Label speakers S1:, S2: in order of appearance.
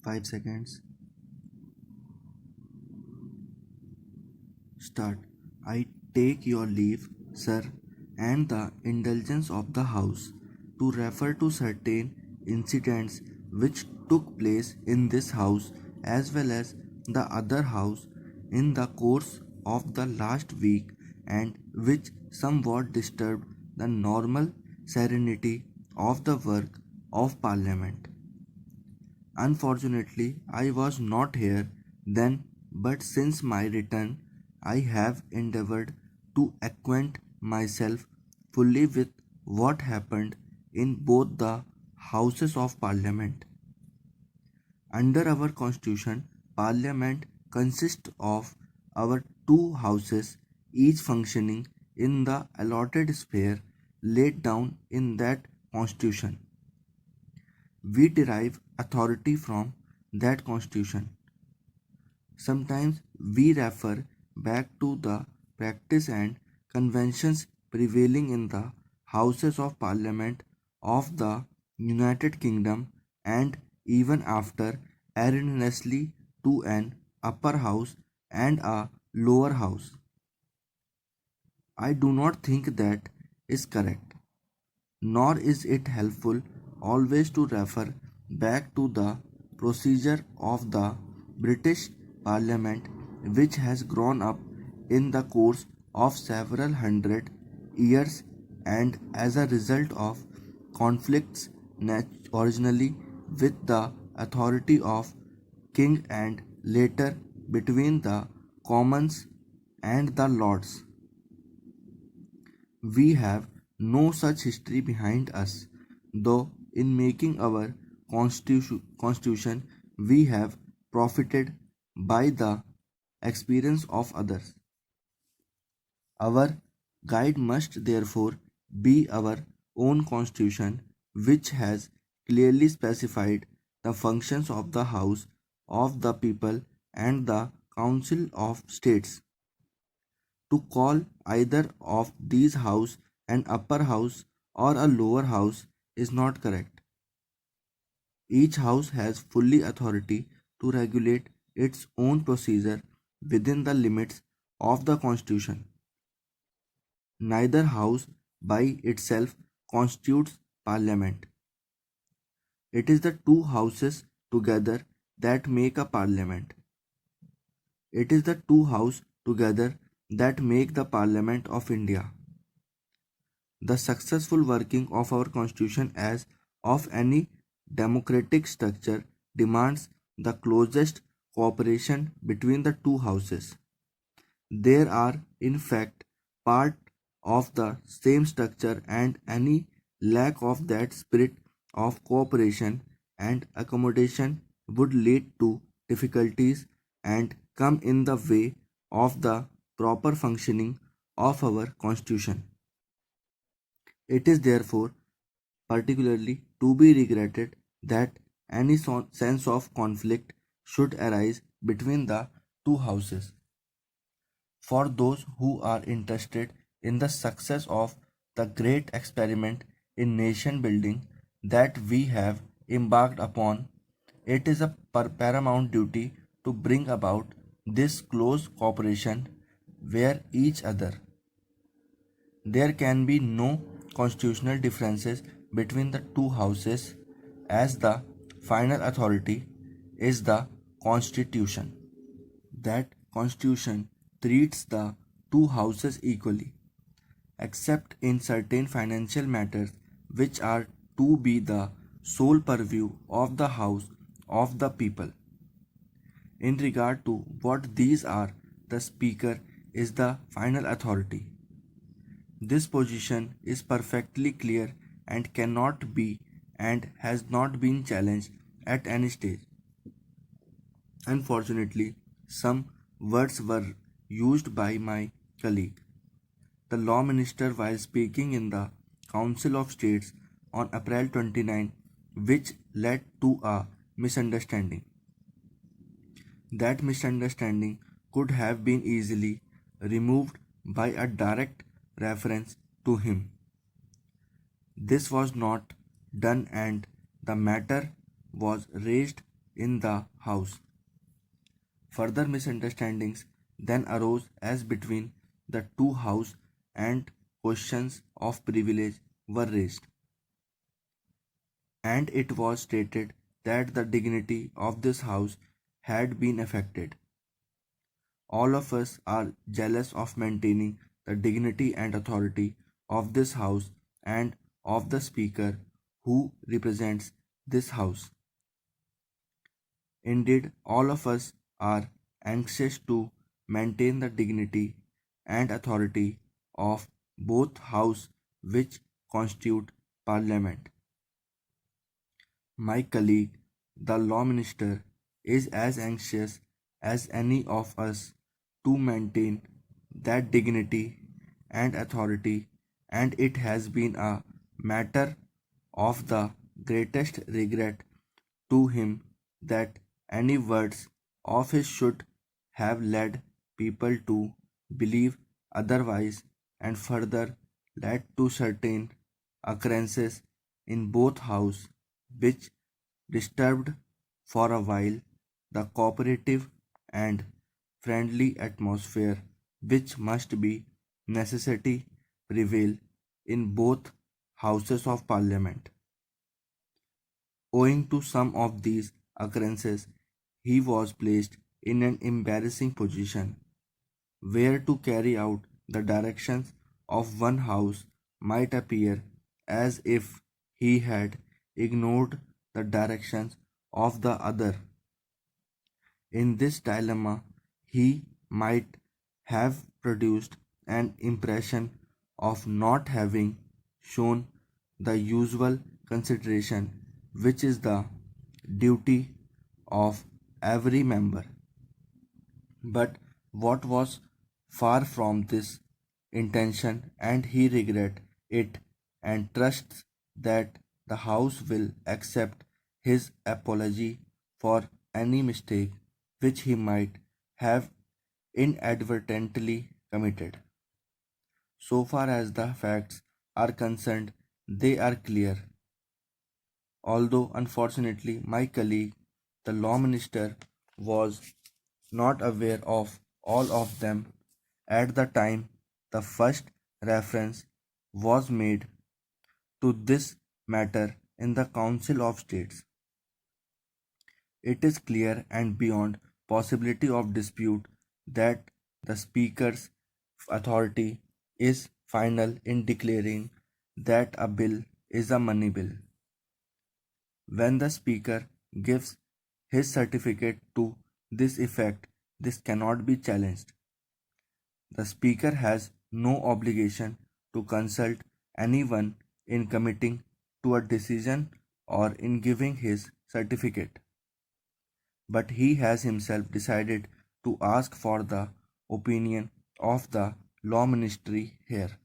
S1: 5 seconds. Start. I take your leave, sir, and the indulgence of the House to refer to certain incidents which took place in this House as well as the other House in the course of the last week and which somewhat disturbed the normal serenity of the work of Parliament. Unfortunately, I was not here then, but since my return, I have endeavored to acquaint myself fully with what happened in both the Houses of Parliament. Under our Constitution, Parliament consists of our two houses, each functioning in the allotted sphere laid down in that Constitution. We derive authority from that Constitution. Sometimes we refer back to the practice and conventions prevailing in the Houses of Parliament of the United Kingdom and even after erroneously to an upper house and a lower house. I do not think that is correct, nor is it helpful always to refer back to the procedure of the British Parliament, which has grown up in the course of several hundred years and as a result of conflicts originally with the authority of king and later between the commons and the lords. We have no such history behind us, though in making our constitution we have profited by the experience of others. Our guide must therefore be our own constitution, which has clearly specified the functions of the House of the People and the Council of States. To call either of these house an upper house or a lower house is not correct. Each house has fully authority to regulate its own procedure within the limits of the Constitution. Neither house by itself constitutes parliament. It is the two houses together that make a parliament. It is the two houses together that make the Parliament of India. The successful working of our constitution as of any democratic structure demands the closest cooperation between the two houses. There are in fact part of the same structure and any lack of that spirit of cooperation and accommodation would lead to difficulties and come in the way of the proper functioning of our constitution. It is therefore particularly to be regretted that any sense of conflict should arise between the two houses. For those who are interested in the success of the great experiment in nation building that we have embarked upon, it is a paramount duty to bring about this close cooperation where each other. There can be no constitutional differences between the two houses as the final authority is the constitution. That constitution treats the two houses equally, except in certain financial matters which are to be the sole purview of the House of the People. In regard to what these are, the Speaker is the final authority. This position is perfectly clear and cannot be and has not been challenged at any stage. Unfortunately, some words were used by my colleague, the Law Minister, while speaking in the Council of States on April 29, which led to a misunderstanding. That misunderstanding could have been easily removed by a direct reference to him. This was not done and the matter was raised in the House. Further misunderstandings then arose as between the two houses and questions of privilege were raised, and it was stated that the dignity of this house had been affected. All of us are jealous of maintaining the dignity and authority of this house and of the speaker who represents this house. Indeed, all of us are anxious to maintain the dignity and authority of both houses which constitute parliament. My colleague, the law minister, is as anxious as any of us to maintain that dignity and authority, and it has been a matter of the greatest regret to him that any words of his should have led people to believe otherwise, and further led to certain occurrences in both houses which disturbed for a while the cooperative and friendly atmosphere which must be necessity prevail in both houses of parliament. Owing to some of these occurrences, he was placed in an embarrassing position where to carry out the directions of one house might appear as if he had ignored the directions of the other. In this dilemma, he might have produced an impression of not having shown the usual consideration which is the duty of every member. But what was far from this intention, and he regret it and trusts that the House will accept his apology for any mistake which he might have inadvertently committed. So far as the facts are concerned, they are clear. Although unfortunately my colleague, the law minister, was not aware of all of them at the time the first reference was made to this matter in the Council of States. It is clear and beyond possibility of dispute that the Speaker's authority is final in declaring that a bill is a money bill. When the Speaker gives his certificate to this effect, this cannot be challenged. The Speaker has no obligation to consult anyone in committing to a decision or in giving his certificate, but he has himself decided to ask for the opinion of the law ministry here.